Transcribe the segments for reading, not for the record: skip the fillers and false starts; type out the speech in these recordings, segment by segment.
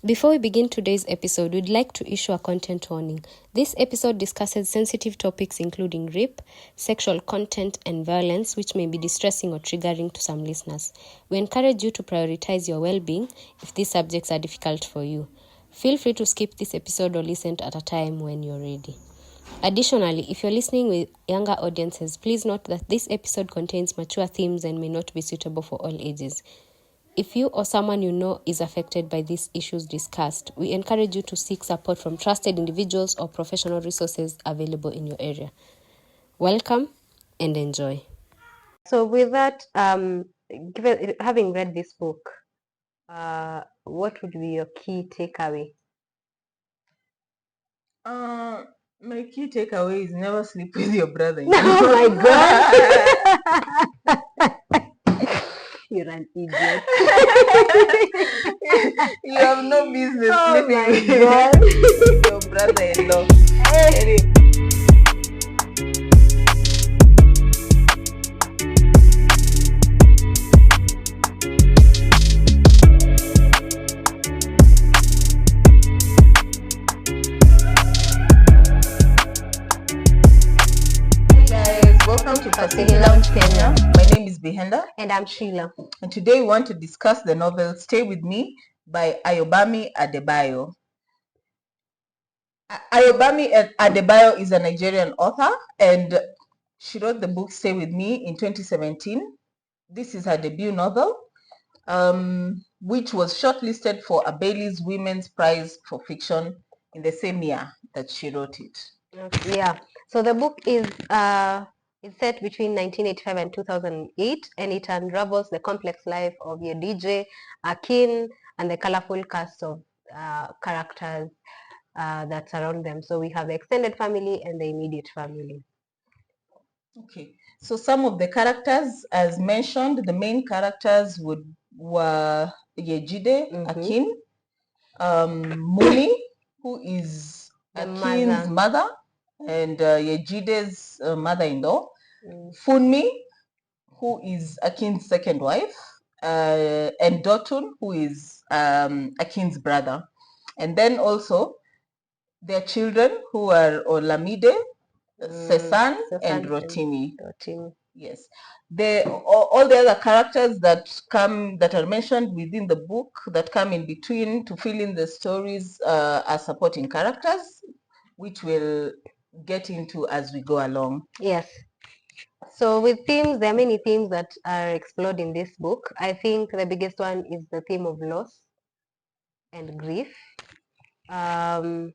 Before we begin today's episode, we'd like to issue a content warning. This episode discusses sensitive topics including rape, sexual content, and violence, which may be distressing or triggering to some listeners. We encourage you to prioritize your well-being if these subjects are difficult for you. Feel free to skip this episode or listen at a time when you're ready. Additionally, if you're listening with younger audiences, please note that this episode contains mature themes and may not be suitable for all ages. If you or someone you know is affected by these issues discussed, we encourage you to seek support from trusted individuals or professional resources available in your area. Welcome and enjoy. So with that, having read this book, what would be your key takeaway? My key takeaway is never sleep with your brother. Oh my God. You're an idiot. You have no business Oh sleeping my with God. your brother-in-law. Welcome to Fascini Lounge Kenya. My name is Behenda. And I'm Sheila. And today we want to discuss the novel Stay With Me by Ayobami Adebayo. Ayobami Adebayo is a Nigerian author and she wrote the book Stay With Me in 2017. This is her debut novel, which was shortlisted for a Bailey's Women's Prize for Fiction in the same year that she wrote it. Yeah. So the book is set between 1985 and 2008, and it unravels the complex life of Yejide, Akin, and the colorful cast of characters that surround them. So we have the extended family and the immediate family. Okay. So some of the characters, as mentioned, the main characters were Yejide, Akin, Muni, who is Akin's mother and Yejide's mother-in-law, Funmi, who is Akin's second wife, and Dotun, who is Akin's brother. And then also their children, who are Olamide, Sesan, and Rotimi. Yes, all the other characters that are mentioned within the book that come in between to fill in the stories are supporting characters, which we'll get into as we go along. Yes. So with themes, there are many themes that are explored in this book. I think the biggest one is the theme of loss and grief. Given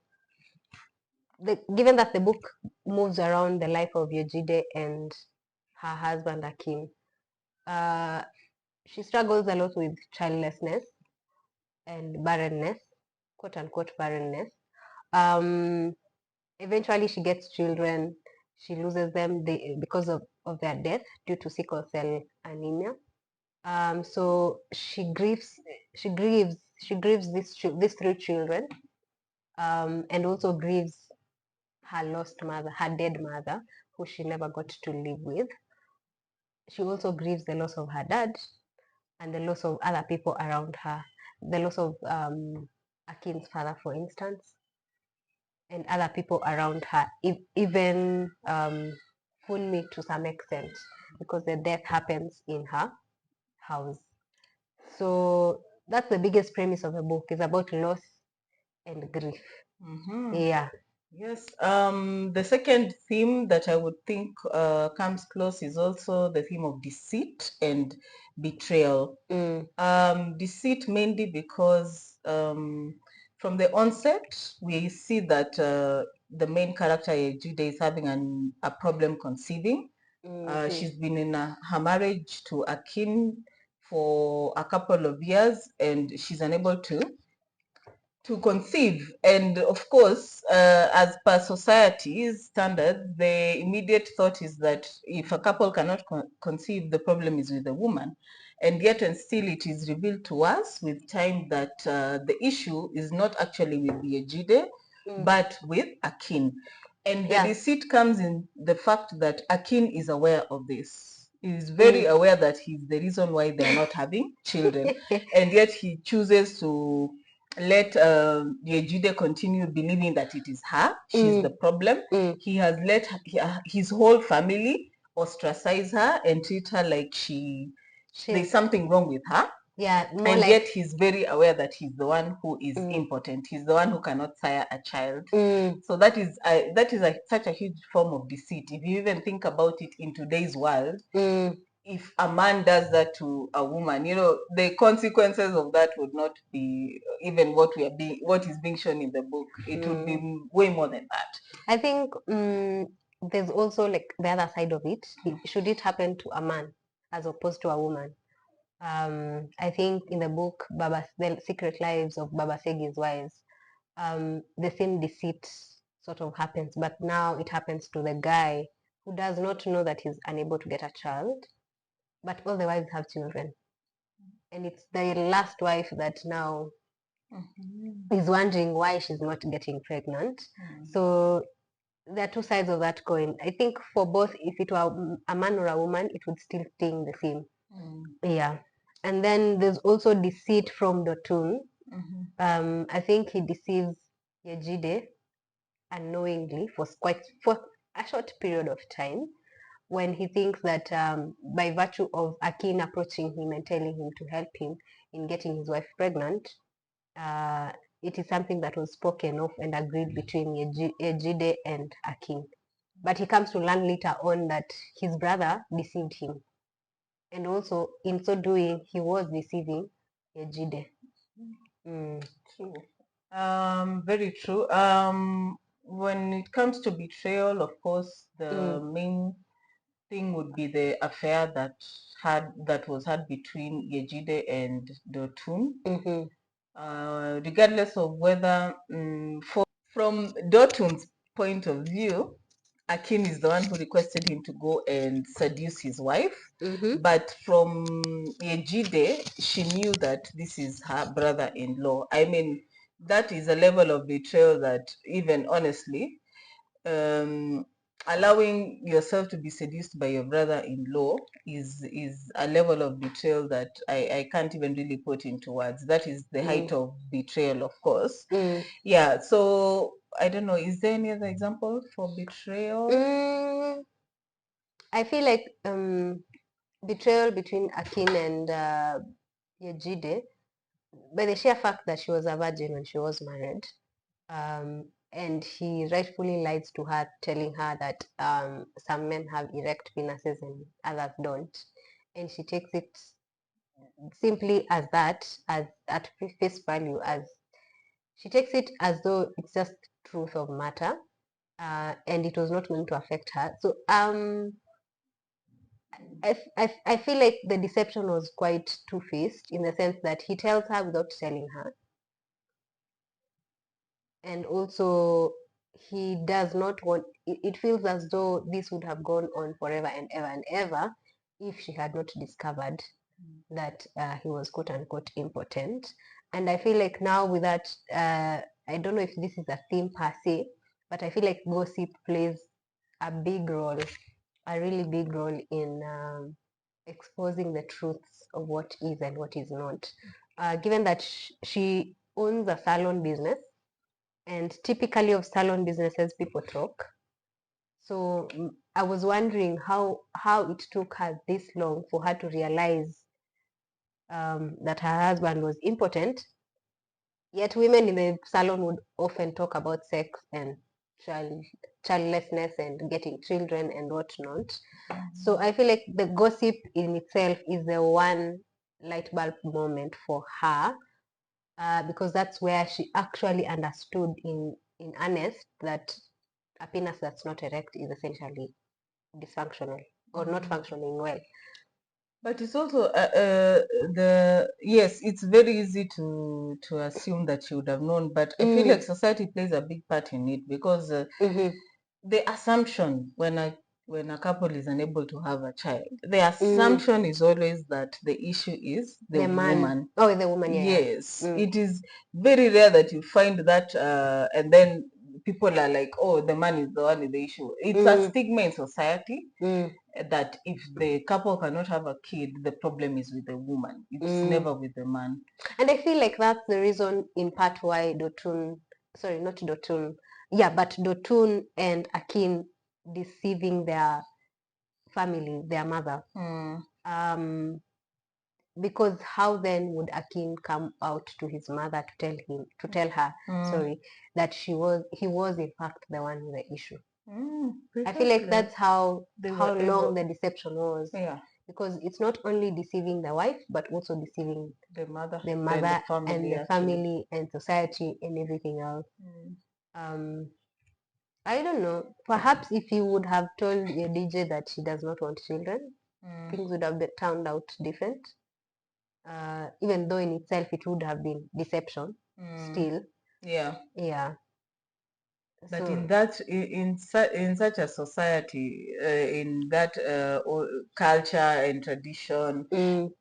that the book moves around the life of Yejide and her husband Akin, she struggles a lot with childlessness and barrenness, quote unquote barrenness. Eventually she gets children, she loses them because of their death due to sickle cell anemia. So she grieves these three children, and also grieves her lost mother, her dead mother, who she never got to live with. She also grieves the loss of her dad and the loss of other people around her, the loss of Akin's father, for instance, and other people around her, even Funmi to some extent, because the death happens in her house. So that's the biggest premise of the book, is about loss and grief. Yeah. Yes. The second theme that I would think comes close is also the theme of deceit and betrayal. Deceit mainly because from the onset we see that the main character Yejide is having a problem conceiving. She's been in her marriage to Akin for a couple of years and she's unable to conceive. And of course, as per society's standard, the immediate thought is that if a couple cannot conceive, the problem is with the woman. And yet and still it is revealed to us with time that the issue is not actually with Yejide, but with Akin. And the deceit comes in the fact that Akin is aware of this. He is very aware that he's the reason why they're not having children. And yet he chooses to let Yejide continue believing that it is her. She's the problem. He has let his whole family ostracize her and treat her like there's something wrong with her. Yeah, and yet he's very aware that he's the one who is impotent. He's the one who cannot sire a child. So that is such a huge form of deceit. If you even think about it in today's world, if a man does that to a woman, the consequences of that would not be even what is being shown in the book. It would be way more than that. I think there's also like the other side of it. Should it happen to a man as opposed to a woman? I think in the book, The Secret Lives of Baba Segi's Wives, the same deceit sort of happens, but now it happens to the guy who does not know that he's unable to get a child, but all the wives have children. And it's the last wife that now is wondering why she's not getting pregnant. So there are two sides of that coin. I think for both, if it were a man or a woman, it would still sting the same. Yeah. And then there's also deceit from Dotun. I think he deceives Yejide unknowingly for a short period of time, when he thinks that by virtue of Akin approaching him and telling him to help him in getting his wife pregnant, it is something that was spoken of and agreed between Yejide and Akin. But he comes to learn later on that his brother deceived him. And also, in so doing, he was deceiving Yejide. True. Very true. When it comes to betrayal, of course, the main thing would be the affair that was had between Yejide and Dotun. Regardless of whether, from Dotun's point of view, Akin is the one who requested him to go and seduce his wife. But from Yejide, she knew that this is her brother-in-law. I mean, that is a level of betrayal that even honestly, allowing yourself to be seduced by your brother-in-law is a level of betrayal that I can't even really put into words. That is the height of betrayal, of course. Yeah, so I don't know, is there any other example for betrayal? I feel like betrayal between Akin and Yejide, by the sheer fact that she was a virgin when she was married, and he rightfully lies to her, telling her that some men have erect penises and others don't, and she takes it simply as that, as at face value, as she takes it as though it's just truth of matter, and it was not going to affect her. So I feel like the deception was quite two-faced, in the sense that he tells her without telling her, and also he does not want it feels as though this would have gone on forever and ever and ever if she had not discovered that he was quote unquote impotent. And I feel like now with that, I don't know if this is a theme per se, but I feel like gossip plays a big role, a really big role in exposing the truths of what is and what is not. Given that she owns a salon business, and typically of salon businesses, people talk. So I was wondering how it took her this long for her to realize that her husband was impotent. Yet women in the salon would often talk about sex and childlessness and getting children and whatnot. So I feel like the gossip in itself is the one light bulb moment for her, because that's where she actually understood in earnest that a penis that's not erect is essentially dysfunctional or not functioning well. But it's also yes, it's very easy to assume that you would have known, but I feel like society plays a big part in it, because the assumption when a couple is unable to have a child, the assumption is always that the issue is the woman. The woman, yeah. Yes, it is very rare that you find that, and then people are like, oh, the man is the one with the issue. It's a stigma in society that if the couple cannot have a kid, the problem is with the woman. It's never with the man. And I feel like that's the reason in part why Dotun and Akin deceiving their family, their mother. Because how then would Akin come out to his mother to tell her that he was in fact the one with the issue. I feel like that's how long the deception was. Yeah. Because it's not only deceiving the wife, but also deceiving the mother and the family and society and everything else. I don't know. Perhaps if you would have told your DJ that she does not want children, things would have turned out different. Even though in itself it would have been deception, still. Yeah. But in that, in such a society, in that culture and tradition,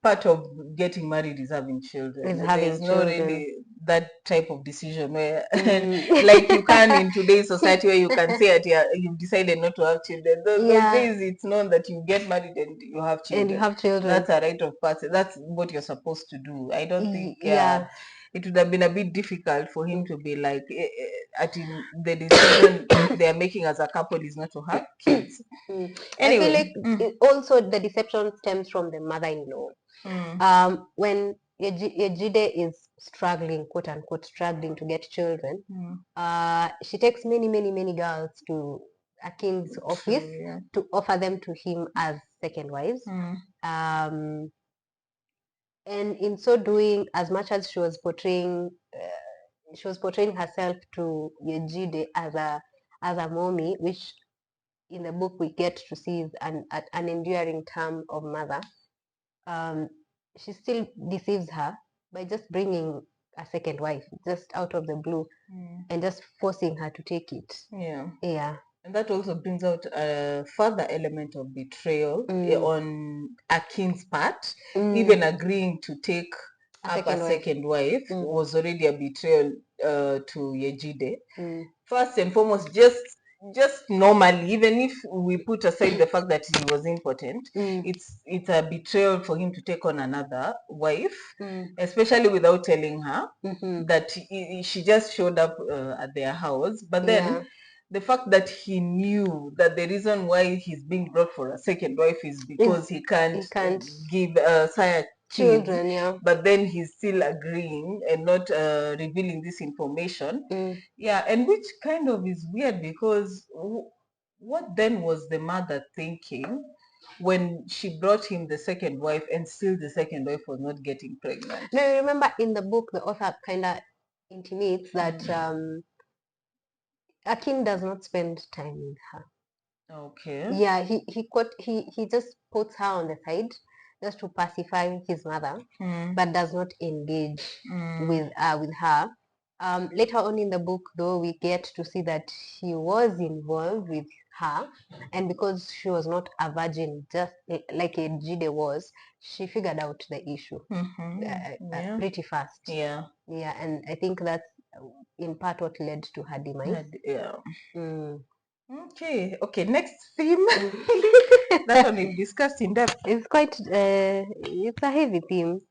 part of getting married is having children. There's no really that type of decision where, like you can in today's society, where you can say that you've decided not to have children. Those days, it's known that you get married and you have children. That's a rite of passage. That's what you're supposed to do. I don't think. It would have been a bit difficult for him to be like, the decision they are making as a couple is not to have kids. Anyway, I feel like also the deception stems from the mother-in-law. When Yejide is struggling, quote unquote, struggling to get children, she takes many girls to Akin's office to offer them to him as second wives. And in so doing, as much as she was portraying herself to Yejide as a mommy, which in the book we get to see is an enduring term of mother. She still deceives her by just bringing a second wife just out of the blue and just forcing her to take it. Yeah. And that also brings out a further element of betrayal on Akin's part. Even agreeing to take up a second wife was already a betrayal to Yejide. First and foremost, just normally, even if we put aside the fact that he was impotent, it's a betrayal for him to take on another wife, especially without telling her that she just showed up at their house. But then the fact that he knew that the reason why he's being brought for a second wife is because he can't give sire children, but then he's still agreeing and not revealing this information. And which kind of is weird, because what then was the mother thinking when she brought him the second wife and still the second wife was not getting pregnant? Now, remember in the book, the author kind of intimates that Akin does not spend time with her. Okay. Yeah, he just puts her on the side just to pacify his mother, but does not engage with her. Later on in the book, though, we get to see that he was involved with her, and because she was not a virgin, just like Ejide was, she figured out the issue pretty fast. Yeah, and I think that's in part what led to her demise. Okay, next theme. That one we've discussed in depth. It's quite it's a heavy theme,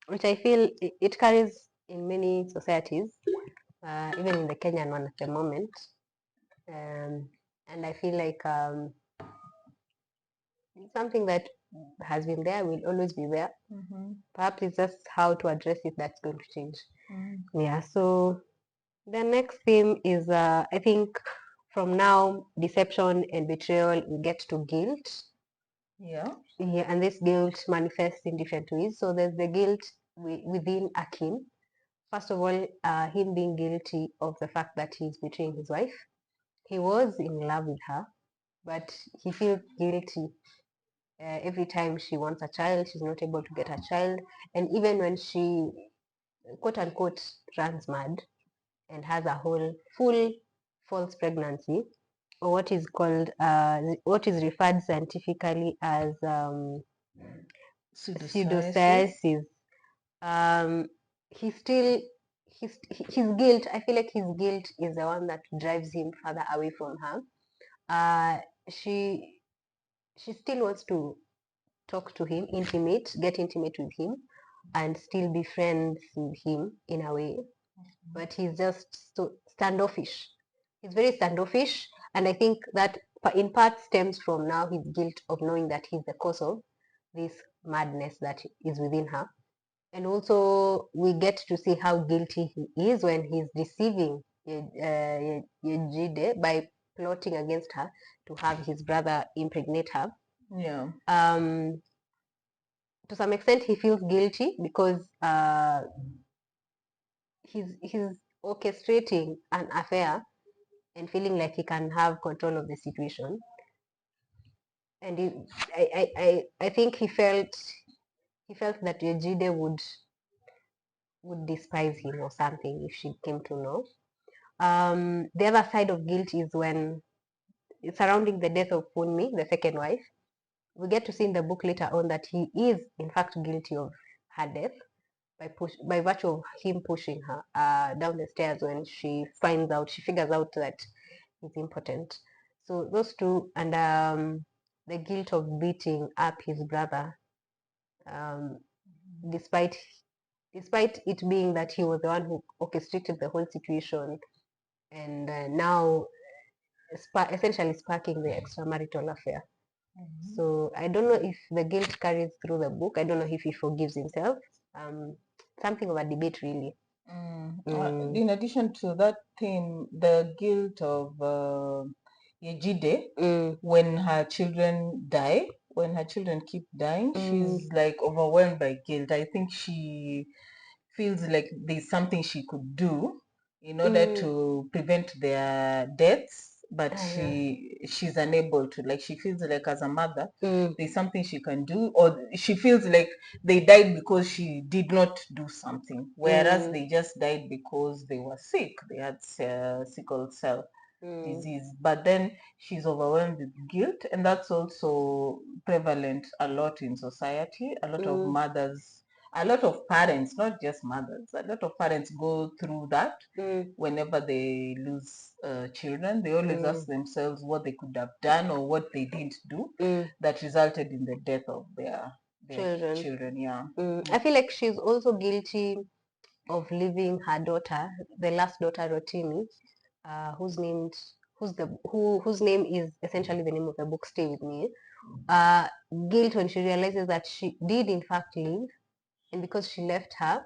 which I feel it carries in many societies, even in the Kenyan one at the moment. And I feel like it's something that has been there, will always be there. Perhaps it's just how to address it that's going to change. Yeah, so the next theme is I think from now, deception and betrayal, we get to guilt. And this guilt manifests in different ways. So there's the guilt within Akin. First of all, him being guilty of the fact that he's betraying his wife. He was in love with her, but he feels guilty every time she wants a child. She's not able to get a child, and even when she, quote unquote, runs mad and has a whole full false pregnancy, or what is called what is referred scientifically as pseudocyesis. He his guilt. I feel like his guilt is the one that drives him further away from her. She still wants to talk to him, get intimate with him, and still be friends with him in a way. But he's just so standoffish. He's very standoffish, and I think that in part stems from now his guilt of knowing that he's the cause of this madness that is within her. And also, we get to see how guilty he is when he's deceiving Yejide by plotting against her to have his brother impregnate her. Yeah. To some extent, he feels guilty because he's orchestrating an affair and feeling like he can have control of the situation. And I think he felt that Yejide would despise him or something if she came to know. The other side of guilt is when surrounding the death of Funmi, the second wife. We get to see in the book later on that he is in fact guilty of her death by virtue of him pushing her down the stairs when she figures out that he's impotent. So those two, and the guilt of beating up his brother, despite it being that he was the one who orchestrated the whole situation, and now essentially sparking the extramarital affair. So I don't know if the guilt carries through the book. I don't know if he forgives himself. Something of a debate, really. In addition to that theme, the guilt of Yejide, when her children keep dying, she's like overwhelmed by guilt. I think she feels like there's something she could do in order to prevent their deaths, but she's unable to. Like, she feels like as a mother, there's something she can do, or she feels like they died because she did not do something, whereas they just died because they were sick. They had sickle cell disease. But then she's overwhelmed with guilt, and that's also prevalent a lot in society. A lot of mothers, a lot of parents, not just mothers, a lot of parents go through that whenever they lose children. They always ask themselves what they could have done or what they didn't do that resulted in the death of their children. Yeah. I feel like she's also guilty of leaving her daughter, the last daughter, Rotimi, whose name is essentially the name of the book, Stay With Me. Guilt when she realizes that she did in fact leave, and because she left her,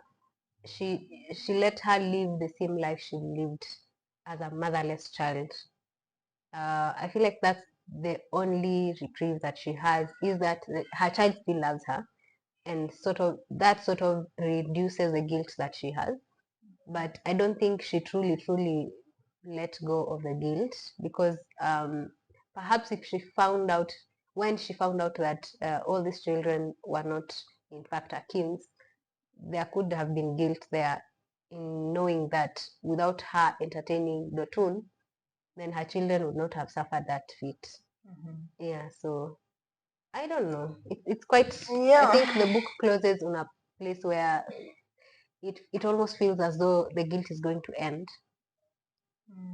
she let her live the same life she lived as a motherless child. I feel like that's the only reprieve that she has, is that her child still loves her, and that sort of reduces the guilt that she has. But I don't think she truly let go of the guilt, because perhaps if she found out that all these children were not in fact Akim's, there could have been guilt there in knowing that without her entertaining Dotun, then her children would not have suffered that fate. Yeah, so I don't know. It's quite. I think the book closes on a place where it almost feels as though the guilt is going to end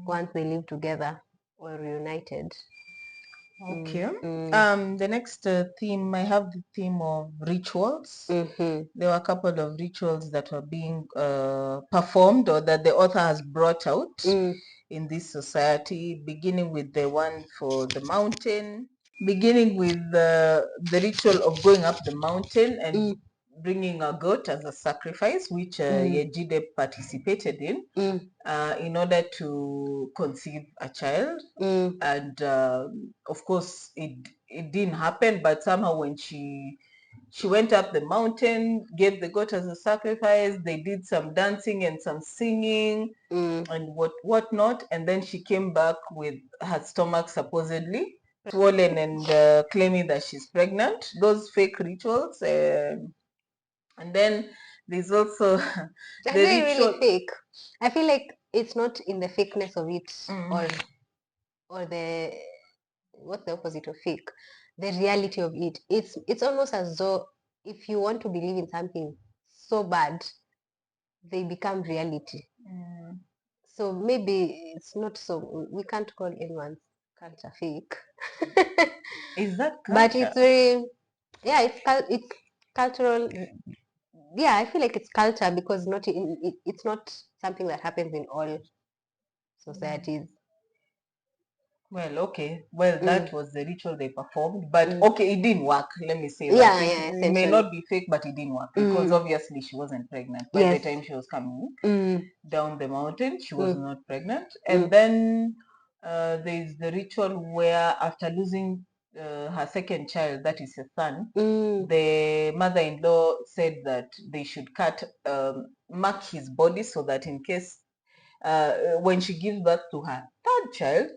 once they live together or reunited. Okay. The next theme, I have the theme of rituals. There were a couple of rituals that were being performed, or that the author has brought out in this society, beginning with the one for the mountain, beginning with the ritual of going up the mountain and bringing a goat as a sacrifice, which Yejide participated in order to conceive a child. And of course it didn't happen, but somehow when she went up the mountain, gave the goat as a sacrifice, they did some dancing and some singing and whatnot, and then she came back with her stomach supposedly swollen and claiming that she's pregnant. Those fake rituals. And then there's also the ritual. Really fake. I feel like it's not in the fakeness of it, or the, what's the opposite of fake? The reality of it. It's almost as though if you want to believe in something so bad, they become reality. So maybe it's not so, we can't call anyone's culture fake. Is that But culture? it's very, yeah, it's cultural. Yeah, I feel like it's culture because it's not something that happens in all societies. Well, okay. Well, that was the ritual they performed, but Mm. okay, it didn't work. Let me say Yeah, that yeah, it may essentially. not be fake, but it didn't work because Mm. obviously she wasn't pregnant by the Yes. time she was coming Mm. down the mountain. She was not pregnant, Mm. and then there's the ritual where after losing her second child, that is a son, the mother-in-law said that they should mark his body so that in case when she gives birth to her third child,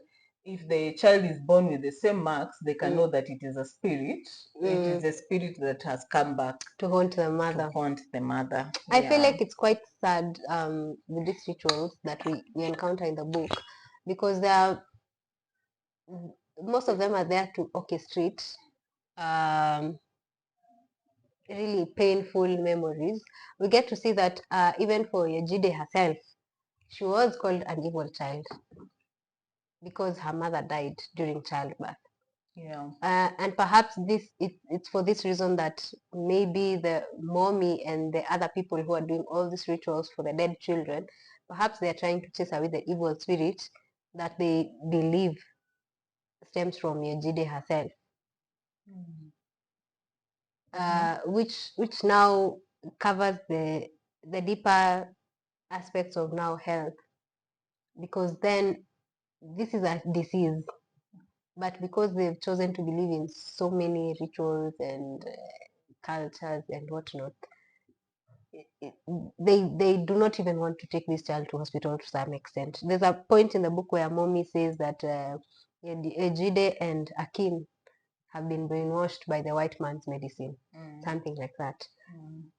if the child is born with the same marks, they can know that it is a spirit. It is a spirit that has come back to haunt the mother. To haunt the mother. I feel like it's quite sad with these rituals that we encounter in the book, because most of them are there to orchestrate really painful memories. We get to see that even for Yejide herself, she was called an evil child because her mother died during childbirth. Yeah. And perhaps it's for this reason that maybe the mommy and the other people who are doing all these rituals for the dead children, perhaps they are trying to chase away the evil spirit that they believe stems from Yejide herself. Which now covers the deeper aspects of now health, because then this is a disease, but because they've chosen to believe in so many rituals and cultures and whatnot, they do not even want to take this child to hospital to some extent. There's a point in the book where mommy says that Yejide and Akin have been brainwashed by the white man's medicine, something like that.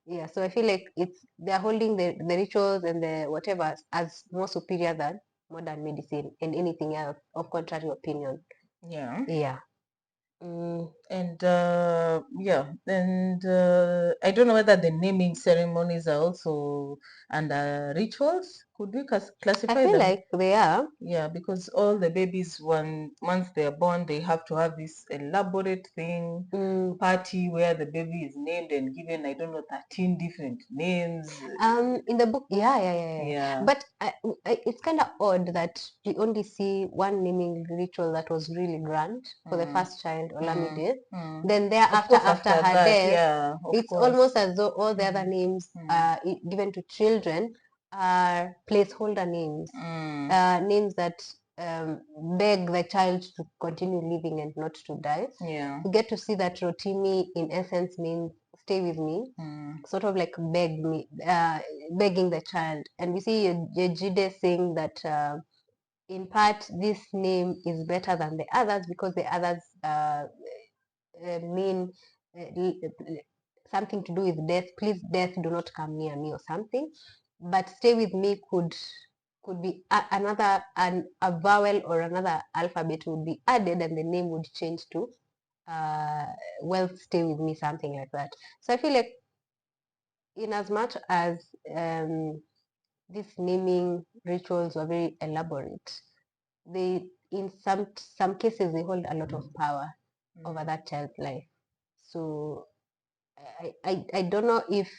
Yeah, so I feel like they're holding the rituals and the whatever as more superior than modern medicine and anything else of contrary opinion. Yeah. Yeah. And I don't know whether the naming ceremonies are also under rituals. Could we classify I feel them? like they are. Yeah, because all the babies, once they're born, they have to have this elaborate thing, party where the baby is named and given, I don't know, 13 different names. In the book, yeah. But it's kind of odd that we only see one naming ritual that was really grand for the first child, Olamide. Then thereafter, after her that, death, yeah, it's almost as though all the other names given to children are placeholder names, names that beg the child to continue living and not to die. Yeah. We get to see that Rotimi, in essence, means stay with me, sort of like begging the child. And we see Yejide saying that in part this name is better than the others because the others mean something to do with death. Please, death, do not come near me, or something. But stay with me could be a vowel or another alphabet would be added, and the name would change to wealth, stay with me, something like that. So I feel like in as much as these naming rituals are very elaborate, they in some cases they hold a lot of power over that child's life. So I don't know if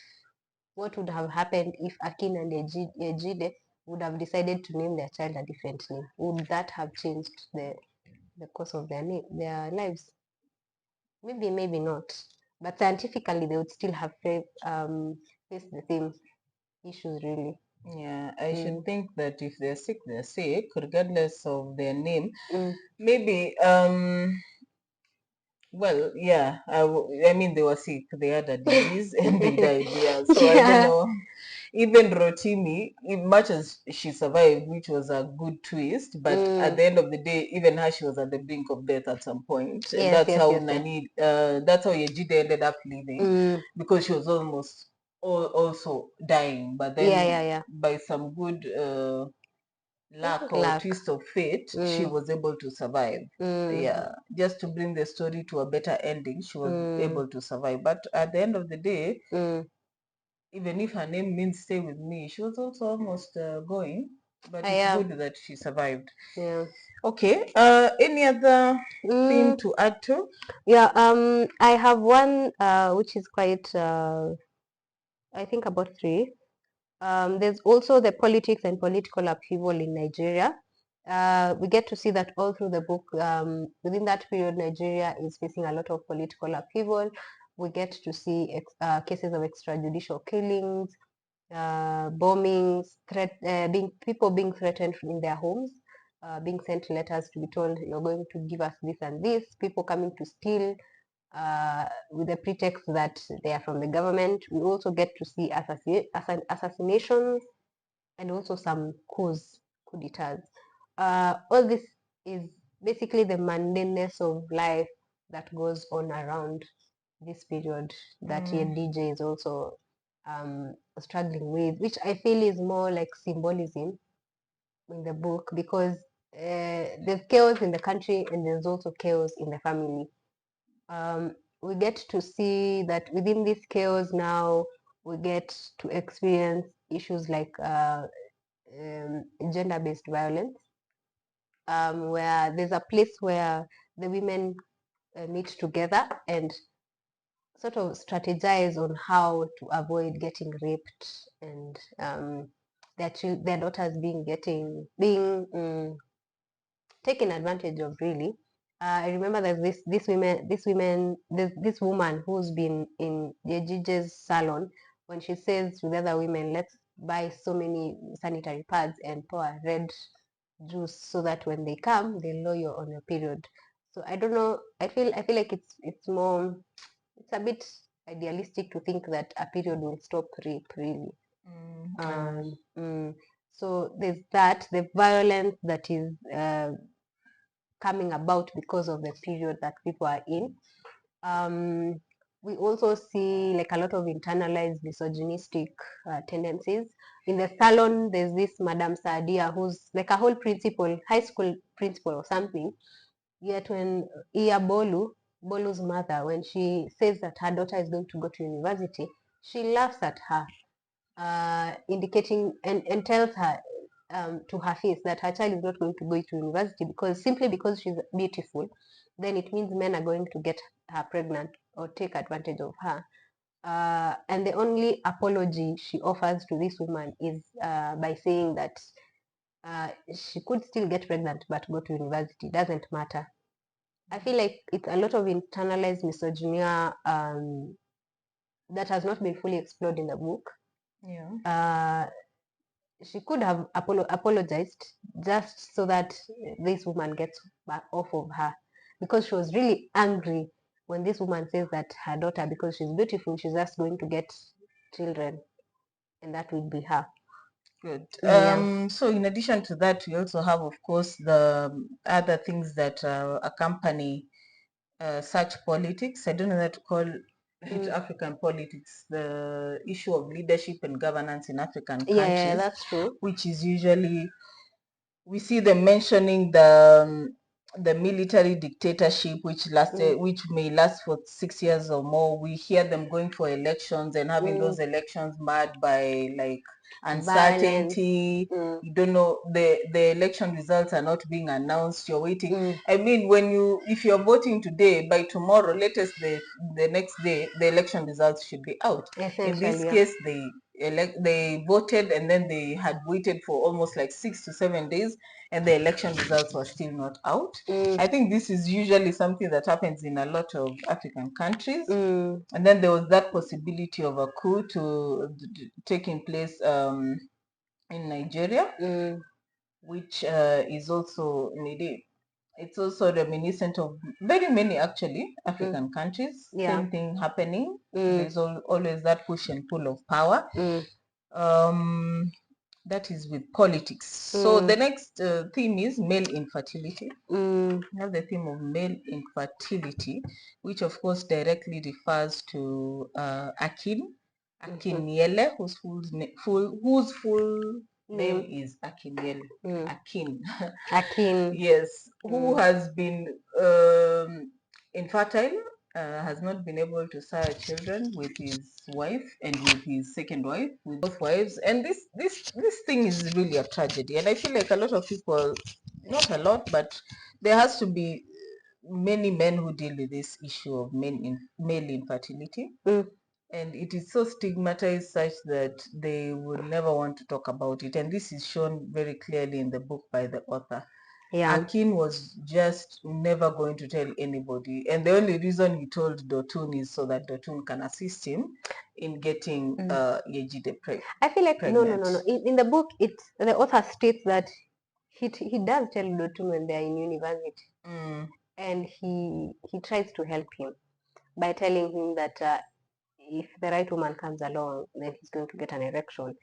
what would have happened if Akin and Yejide would have decided to name their child a different name. Would that have changed the course of their lives? Maybe not. But scientifically, they would still have faced the same issues, really. Yeah, I should think that if they're sick, regardless of their name. Maybe, well, yeah, I mean, they were sick. They had a disease and they died. Yeah, so I don't know. Even Rotimi, much as she survived, which was a good twist, but at the end of the day, even her, she was at the brink of death at some point. And that's how that's how Yejide ended up living, because she was almost also dying. But then by some good luck or twist of fate, she was able to survive. Yeah, just to bring the story to a better ending, she was able to survive. But at the end of the day, even if her name means stay with me, she was also almost going, but it's Yeah. good that she survived. Yeah. Okay. Any other theme to add to? Yeah. I have one which is quite I think about three. There's also the politics and political upheaval in Nigeria. We get to see that all through the book. Within that period, Nigeria is facing a lot of political upheaval. We get to see cases of extrajudicial killings, bombings, people being threatened in their homes, being sent letters to be told you're going to give us this and this. People coming to steal with the pretext that they are from the government. We also get to see assassinations and also some coup d'etats. All this is basically the mundaneness of life that goes on around this period that DJ is also struggling with, which I feel is more like symbolism in the book, because there's chaos in the country and there's also chaos in the family. We get to see that within this chaos now, we get to experience issues like gender-based violence, where there's a place where the women meet together and sort of strategize on how to avoid getting raped and their daughters being taken advantage of, really. I remember there's this woman who's been in Yejide's salon. When she says to the other women, let's buy so many sanitary pads and pour red juice so that when they come, they know you're on your period. So I don't know. I feel like it's a bit idealistic to think that a period will stop rape, really. So there's that, the violence that is coming about because of the period that people are in. We also see like a lot of internalized misogynistic tendencies. In the salon, there's this Madame Saadia who's like a whole principal, high school principal or something. Yet when Bolu's mother, when she says that her daughter is going to go to university, she laughs at her, indicating and tells her to her face that her child is not going to go to university simply because she's beautiful, then it means men are going to get her pregnant or take advantage of her. And the only apology she offers to this woman is by saying that she could still get pregnant but go to university. Doesn't matter. I feel like it's a lot of internalized misogyny that has not been fully explored in the book. Yeah. She could have apologized just so that this woman gets back off of her, because she was really angry when this woman says that her daughter, because she's beautiful, she's just going to get children and that will be her. Good. Yeah. So in addition to that, we also have, of course, the other things that accompany such politics. I don't know how to call it African politics, the issue of leadership and governance in African countries. Yeah, that's true. Which is usually, we see them mentioning the military dictatorship, which may last for 6 years or more. We hear them going for elections and having those elections marred by like uncertainty. You don't know, the election results are not being announced. You're waiting. I mean, if you're voting today, by tomorrow, latest the next day, the election results should be out. In this case, they voted and then they had waited for almost like 6 to 7 days and the election results were still not out. I think this is usually something that happens in a lot of African countries. And then there was that possibility of a coup taking place in Nigeria, which is also needed. It's also reminiscent of very many actually African countries. Same thing happening. There's always that push and pull of power. That is with politics. So the next theme is male infertility. We have the theme of male infertility, which of course directly refers to Akinyele, whose full name is Akinyele. Akin. Yes, who has been infertile has not been able to sire children with his wife and with his second wife, with both wives. And this thing is really a tragedy. And I feel like a lot of people, not a lot, but there has to be many men who deal with this issue of male infertility. And it is so stigmatized such that they would never want to talk about it. And this is shown very clearly in the book by the author. Yeah. Akin was just never going to tell anybody. And the only reason he told Dotun is so that Dotun can assist him in getting Yejide I feel like pregnant. no. In the book, the author states that he does tell Dotun when they are in university, and he tries to help him by telling him that if the right woman comes along, then he's going to get an erection.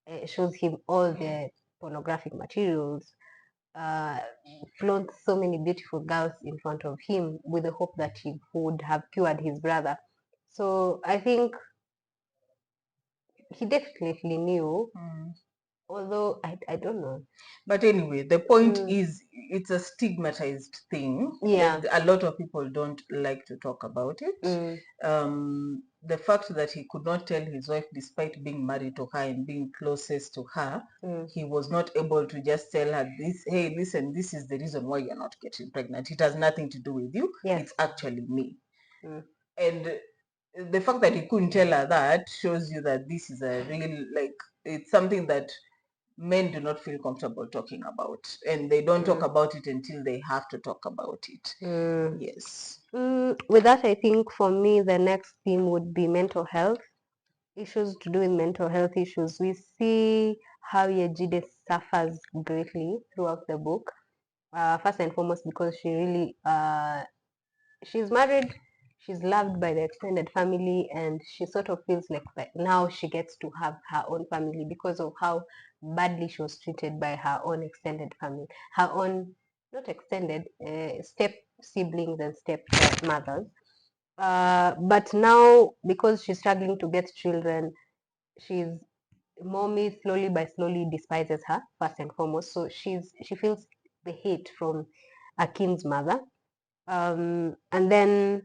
It shows him all the pornographic materials, flaunts so many beautiful girls in front of him with the hope that he would have cured his brother. So I think he definitely knew, although I don't know. But anyway, the point is it's a stigmatized thing. Yeah. Like, a lot of people don't like to talk about it. The fact that he could not tell his wife, despite being married to her and being closest to her, he was not able to just tell her this, hey, listen, this is the reason why you're not getting pregnant. It has nothing to do with you. Yes. It's actually me. And the fact that he couldn't tell her that shows you that this is a real, like, it's something that men do not feel comfortable talking about, and they don't talk about it until they have to talk about it. Yes. With that, I think for me, the next theme would be mental health. Issues to do with mental health issues. We see how Yejide suffers greatly throughout the book. First and foremost, because she really she's married, she's loved by the extended family, and she sort of feels like now she gets to have her own family because of how badly she was treated by her own extended family, her own, not extended, step siblings and step mothers. But now, because she's struggling to get children, she's mommy slowly by slowly despises her first and foremost. So she feels the hate from Akin's mother. And then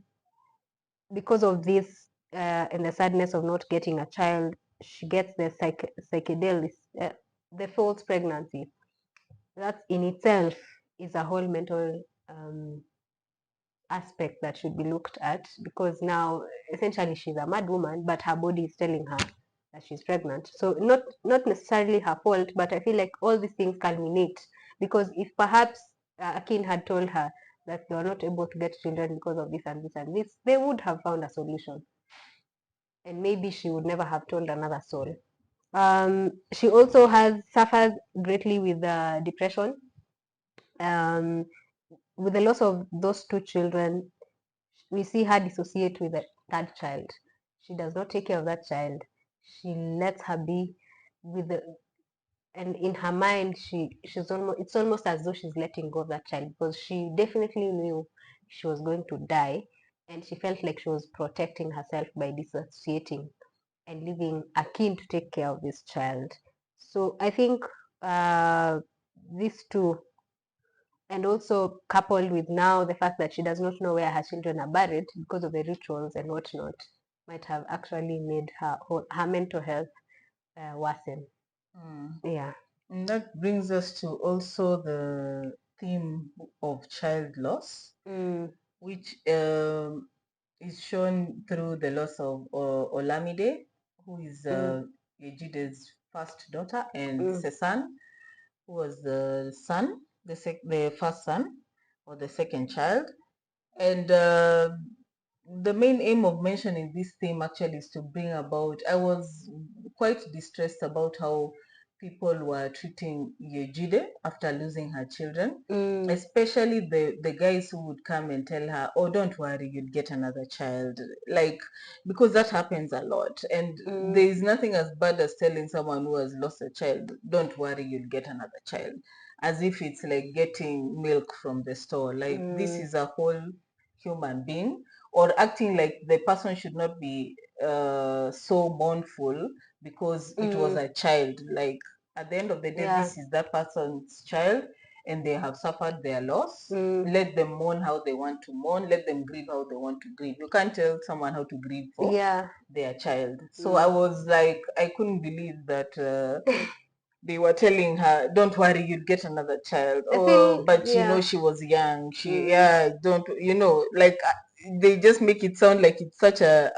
because of this and the sadness of not getting a child, she gets the psychedelics, the false pregnancy. That in itself is a whole mental aspect that should be looked at, because now essentially she's a mad woman, but her body is telling her that she's pregnant. So not necessarily her fault, but I feel like all these things culminate, because if perhaps Akin had told her that they were not able to get children because of this and this and this, they would have found a solution, and maybe she would never have told another soul. She also suffers greatly with depression. With the loss of those two children, we see her dissociate with the third child. She does not take care of that child. She lets her be with the, and in her mind, she's almost, it's almost as though she's letting go of that child, because she definitely knew she was going to die, and she felt like she was protecting herself by dissociating and leaving Akin to take care of this child. So I think these two, and also coupled with now the fact that she does not know where her children are buried because of the rituals and whatnot, might have actually made her mental health worsen. Yeah. And that brings us to also the theme of child loss, which is shown through the loss of Olamide, who is Yejide's first daughter, and Sesan, who was the son, the first son, or the second child. And the main aim of mentioning this theme actually is to bring about, I was quite distressed about how people were treating Yejide after losing her children, especially the guys who would come and tell her, oh, don't worry, you'll get another child. Like, because that happens a lot. And there is nothing as bad as telling someone who has lost a child, don't worry, you'll get another child, as if it's like getting milk from the store. Like, this is a whole human being, or acting like the person should not be so mournful because it was a child. Like, at the end of the day, this is that person's child, and they have suffered their loss. Let them mourn how they want to mourn. Let them grieve how they want to grieve. You can't tell someone how to grieve for their child. So I was like, I couldn't believe that they were telling her, don't worry, you'll get another child. But you know, she was young. Don't, you know, like they just make it sound like it's such a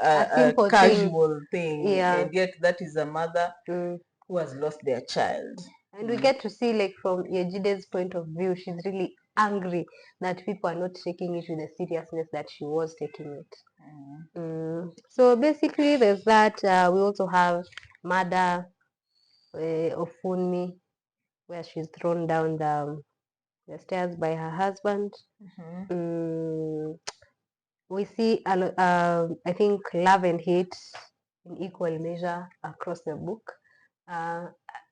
casual thing. And yet that is a mother who has lost their child. And we get to see, like, from Yejide's point of view, she's really angry that people are not taking it with the seriousness that she was taking it. So basically, there's that. We also have murder of Funmi, where she's thrown down the stairs by her husband. We see, I think, love and hate in equal measure across the book.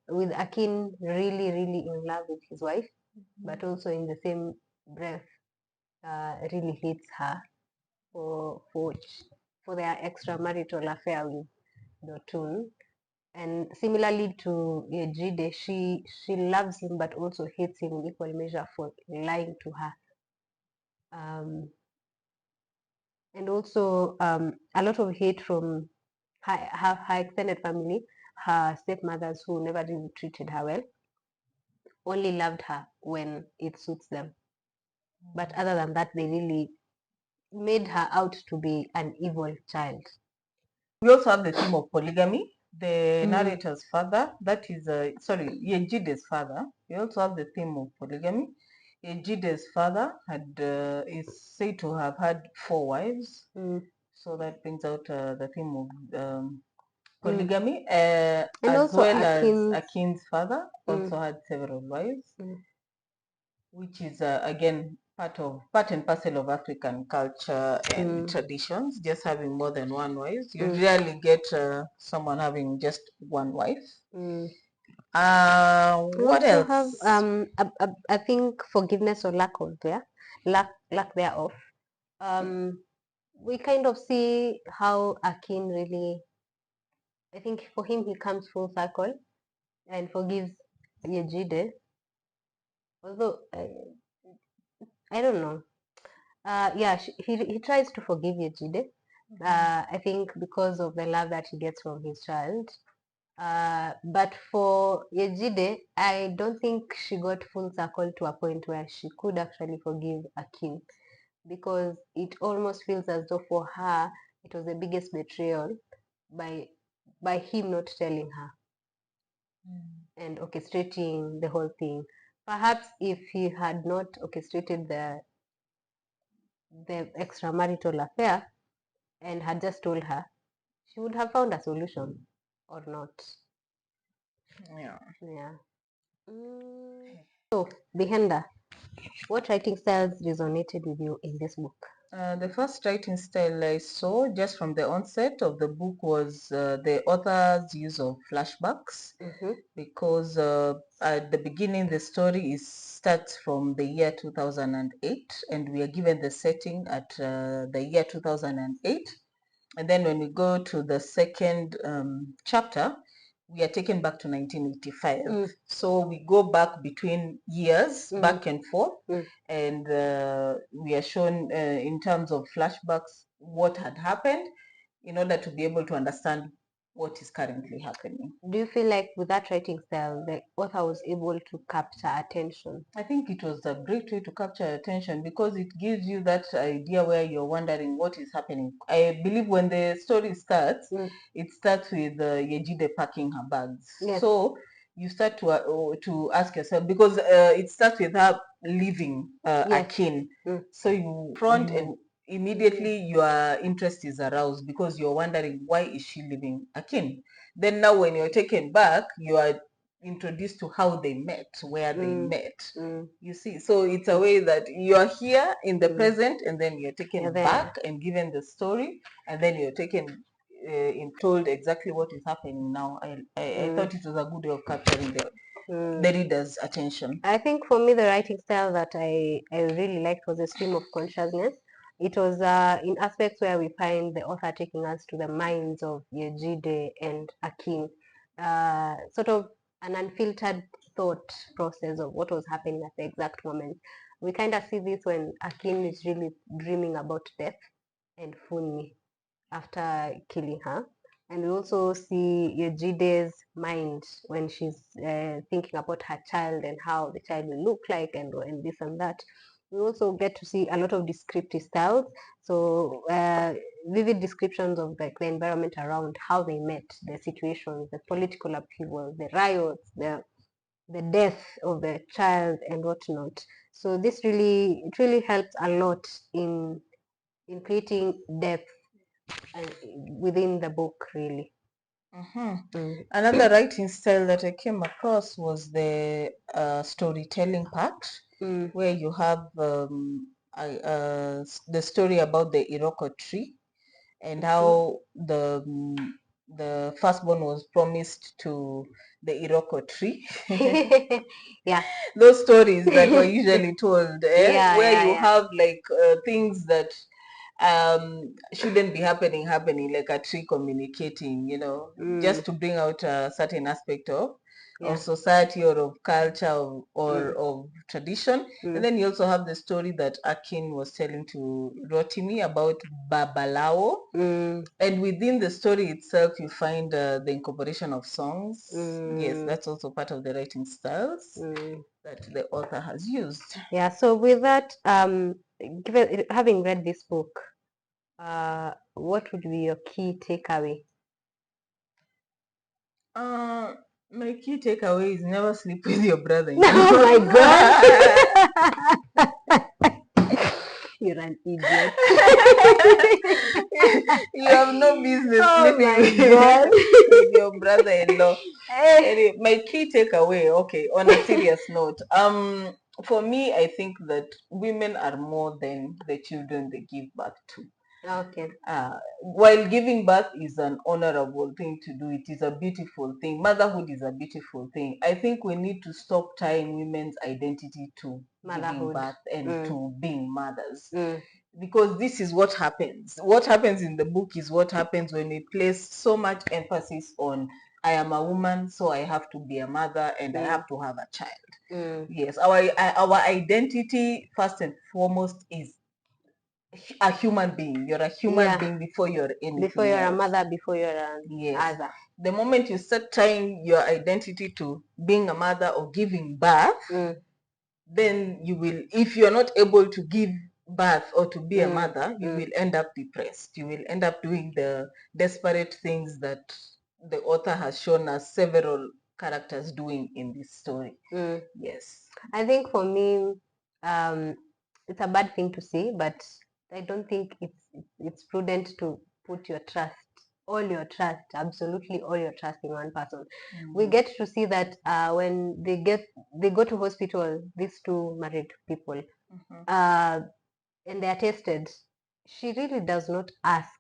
With Akin really, really in love with his wife, but also in the same breath, really hates her for their extramarital affair with Dotun. And similarly to Yejide, she loves him but also hates him in equal measure for lying to her. And also a lot of hate from her extended family, her stepmothers, who never really treated her well, only loved her when it suits them. But other than that, they really made her out to be an evil child. We also have the theme of polygamy. The narrator's father, that is, Yejide's father. We also have the theme of polygamy. Yejide's father is said to have had 4 wives. So that brings out the theme of polygamy. And as also well as Akin's father also had several wives, which is again part and parcel of African culture and traditions. Just having more than one wife, you rarely get someone having just one wife. What else? Have I think forgiveness or lack thereof. We kind of see how Akin really, I think for him, he comes full circle and forgives Yejide. Although I don't know. He tries to forgive Yejide. I think because of the love that he gets from his child. But for Yejide, I don't think she got full circle to a point where she could actually forgive Akin, because it almost feels as though for her it was the biggest betrayal by him not telling her and orchestrating the whole thing. Perhaps if he had not orchestrated the extramarital affair and had just told her, she would have found a solution, or not. Yeah. So, Behenda, what writing styles resonated with you in this book? The first writing style I saw just from the onset of the book was the author's use of flashbacks, because at the beginning the story starts from the year 2008, and we are given the setting at the year 2008. And then when we go to the second chapter, we are taken back to 1985. So we go back between years, back and forth, and we are shown in terms of flashbacks what had happened in order to be able to understand what is currently happening. Do you feel like with that writing style, the author was able to capture attention? I think it was a great way to capture attention because it gives you that idea where you're wondering what is happening. I believe when the story starts, it starts with Yejide packing her bags. Yes. So you start to ask yourself, because it starts with her leaving Akin. So you front and immediately your interest is aroused because you're wondering, why is she leaving Akin? Then now when you're taken back, you are introduced to how they met, where they met. You see, so it's a way that you're here in the present, and then you're taken back and given the story, and then you're taken told exactly what is happening now. I thought it was a good way of capturing the reader's attention. I think for me, the writing style that I really liked was the stream of consciousness. It was in aspects where we find the author taking us to the minds of Yejide and Akin, sort of an unfiltered thought process of what was happening at the exact moment. We kind of see this when Akin is really dreaming about death and Funmi after killing her. And we also see Yejide's mind when she's thinking about her child and how the child will look like and this and that. We also get to see a lot of descriptive styles. So vivid descriptions of the environment around, how they met, the situations, the political upheaval, the riots, the death of the child and whatnot. So this really helps a lot in creating depth within the book, really. Another writing style that I came across was the storytelling part, where you have the story about the Iroko tree and how the firstborn was promised to the Iroko tree. Yeah. Those stories that were usually told, where you have like things that shouldn't be happening, like a tree communicating, just to bring out a certain aspect of society or of culture or of tradition. And then you also have the story that Akin was telling to Rotimi about Babalao. And within the story itself, you find the incorporation of songs. Yes, that's also part of the writing styles that the author has used. Yeah, so with that, having read this book, what would be your key takeaway? My key takeaway is never sleep with your brother. Oh my God. You're an idiot. You have no business sleeping with your brother-in-law. Anyway, my key takeaway, okay, on a serious note, for me, I think that women are more than the children they give birth to. Okay. While giving birth is an honorable thing to do, it is a beautiful thing. Motherhood is a beautiful thing. I think we need to stop tying women's identity to giving birth and to being mothers. Because this is what happens. What happens in the book is what happens when we place so much emphasis on I am a woman, so I have to be a mother and I have to have a child. Yes, our identity first and foremost is a human being. You're a human being before you're anything. Before you're a mother, before you're an other. The moment you start tying your identity to being a mother or giving birth, then you will, if you're not able to give birth or to be a mother, you will end up depressed. You will end up doing the desperate things that the author has shown us several characters doing in this story. Yes. I think for me, it's a bad thing to say, but I don't think it's prudent to put your trust, absolutely all your trust in one person. We get to see that when they go to hospital, these two married people, and they are tested, she really does not ask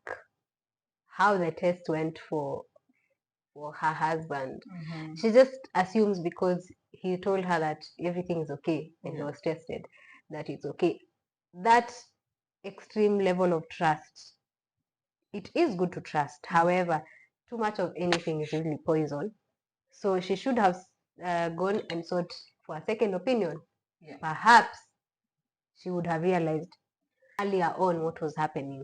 how the test went for her husband. She just assumes because he told her that everything is okay and he was tested, that it's okay. That extreme level of trust, it is good to trust. However, too much of anything is really poison. So she should have gone and sought for a second opinion. Perhaps she would have realized earlier on what was happening.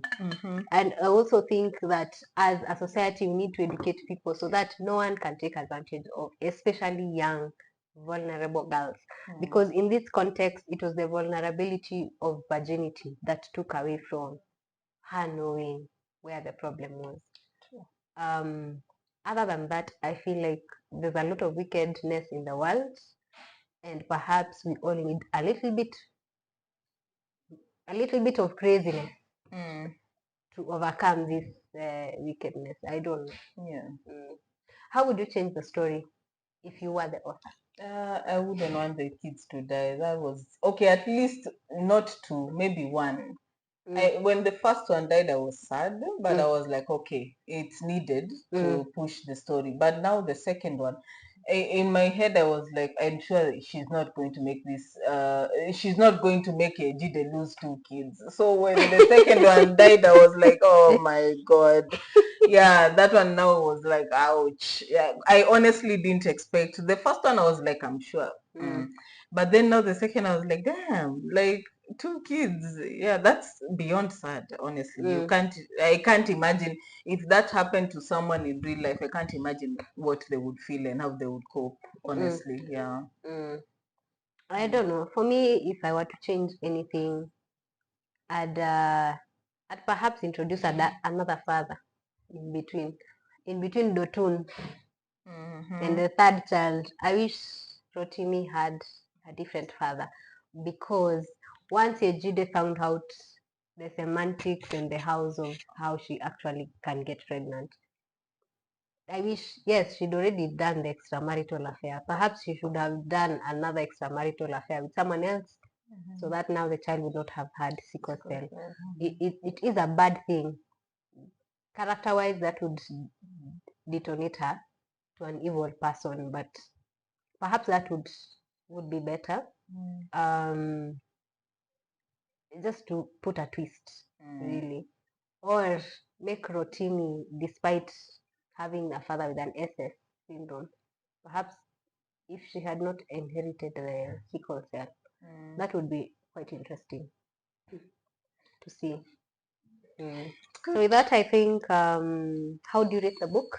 And I also think that as a society, we need to educate people so that no one can take advantage of, especially young, vulnerable girls. Because in this context, it was the vulnerability of virginity that took away from her knowing where the problem was. Other than that, I feel like there's a lot of wickedness in the world, and perhaps we all need a little bit of craziness to overcome this wickedness. I don't know. How would you change the story if you were the author? I wouldn't want the kids to die. That was okay, at least not two, maybe one. When the first one died, I was sad, but I was like, okay, it's needed to push the story. But now the second one, in my head, I was like, I'm sure she's not going to make this. She's not going to make Yejide lose two kids. So when the second one died, I was like, oh my God. Yeah, that one now was like, ouch. Yeah, I honestly didn't expect. The first one I was like, I'm sure. But then now the second I was like, damn, like 2 kids. Yeah, that's beyond sad, honestly. I can't imagine if that happened to someone in real life. I can't imagine what they would feel and how they would cope, honestly. Yeah. I don't know. For me, if I were to change anything, I'd perhaps introduce another father in between Dotun and the third child. I wish Rotimi had a different father, because once Yejide found out the semantics and the house of how she actually can get pregnant, I wish, yes, she'd already done the extramarital affair. Perhaps she should have done another extramarital affair with someone else, so that now the child would not have had sickle cell. It is a bad thing. Character-wise, that would detonate her to an evil person, but perhaps that would be better. Just to put a twist, really. Or make Rotimi, despite having a father with an SS syndrome, perhaps if she had not inherited the sickle cell, that would be quite interesting to see. So with that, I think, how do you rate the book?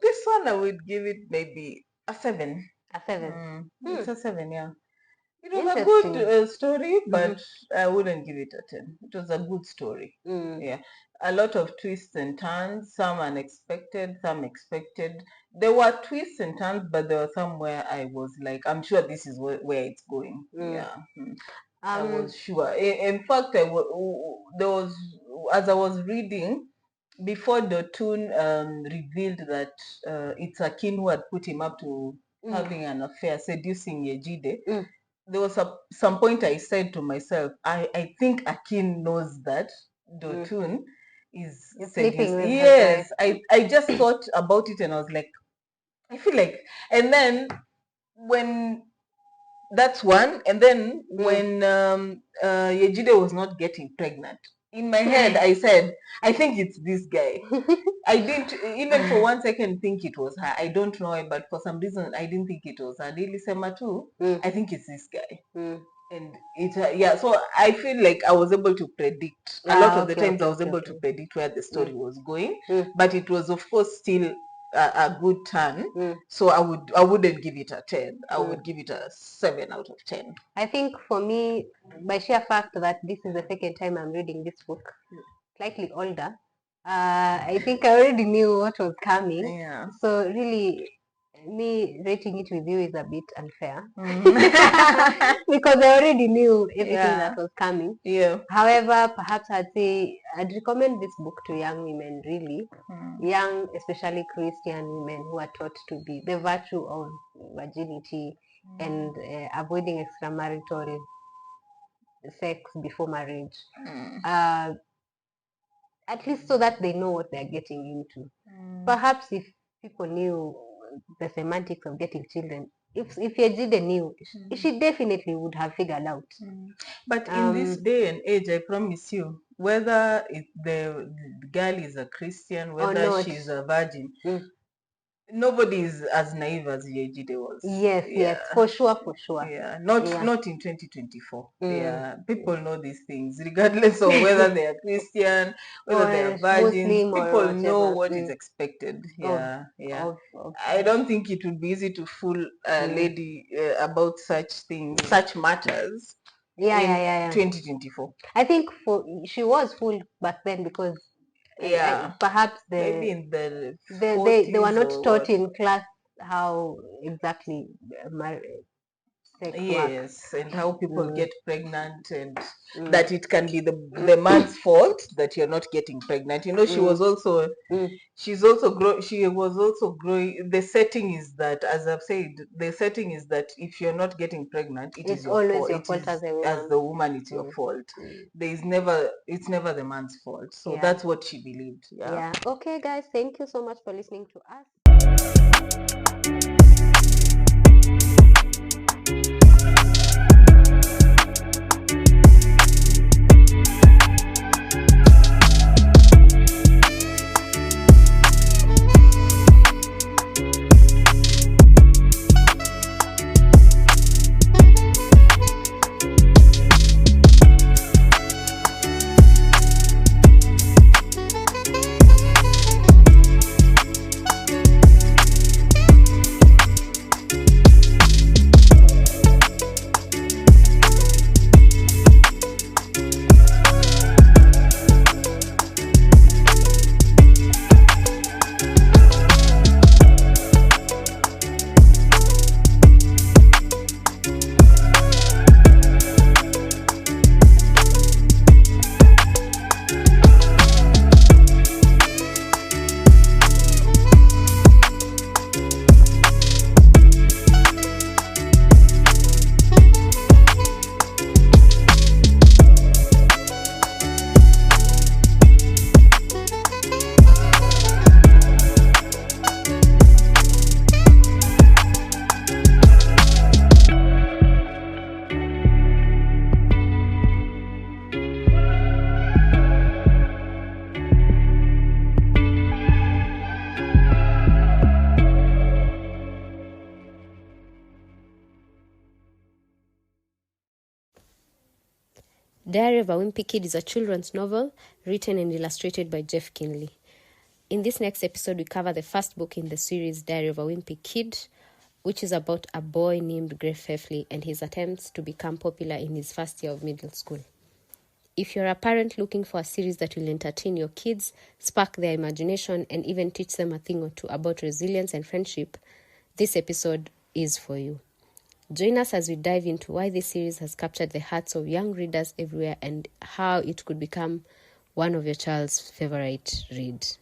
This one I would give it maybe a 7. A 7. It's a 7, yeah. It was a good story, but I wouldn't give it a 10. It was a good story. Yeah, a lot of twists and turns, some unexpected, some expected. There were twists and turns, but there were some where I was like, I'm sure this is where it's going. Yeah, I was sure. In fact, there was, as I was reading, before Dotun revealed that it's Akin who had put him up to having an affair, seducing Yejide, there was some point I said to myself, I think Akin knows that Dotun is sleeping with yes, I just thought about it and I was like, I feel like, and then when that's one, and then when Yejide was not getting pregnant, in my head I said, I think it's this guy. I didn't even for 1 second think it was her. I don't know why, but for some reason I didn't think it was her. Nilisema too, I think it's this guy. And it so I feel like I was able to predict a lot of the times. I was able to predict where the story was going, but it was of course still a good turn. So I wouldn't give it a 10. I would give it a 7 out of 10. I think for me, by sheer fact that this is the second time I'm reading this book, slightly older, I think I already knew what was coming. Yeah. So really, me rating it with you is a bit unfair because I already knew everything that was coming. Yeah. However, perhaps I'd recommend this book to young women, really. Young, especially Christian women who are taught to be the virtue of virginity and avoiding extramarital sex before marriage. At least so that they know what they're getting into. Perhaps if people knew the semantics of getting children, if Yejide knew, she definitely would have figured out. But in this day and age, I promise you, whether the girl is a Christian, whether she's a virgin, nobody is as naive as Yejide was. Yes, for sure. Yeah, not in 2024. Yeah, people know these things, regardless of whether they are Christian, whether they are virgins. People know what is expected. Yeah. I don't think it would be easy to fool a lady about such things, such matters. In 2024. I think she was fooled back then because perhaps maybe in the they were not taught in class how exactly sex works. And how people get pregnant, and that it can be the man's fault that you're not getting pregnant. You know, she was also she was also growing. The setting is that, as I've said, the setting is that if you're not getting pregnant, it's always your fault as a woman. As the woman, it's your fault. It's never the man's fault. So that's what she believed. Yeah. Okay, guys, thank you so much for listening to us. Diary of a Wimpy Kid is a children's novel written and illustrated by Jeff Kinley. In this next episode, we cover the first book in the series, Diary of a Wimpy Kid, which is about a boy named Greg Feffley and his attempts to become popular in his first year of middle school. If you're a parent looking for a series that will entertain your kids, spark their imagination, and even teach them a thing or two about resilience and friendship, this episode is for you. Join us as we dive into why this series has captured the hearts of young readers everywhere and how it could become one of your child's favorite reads.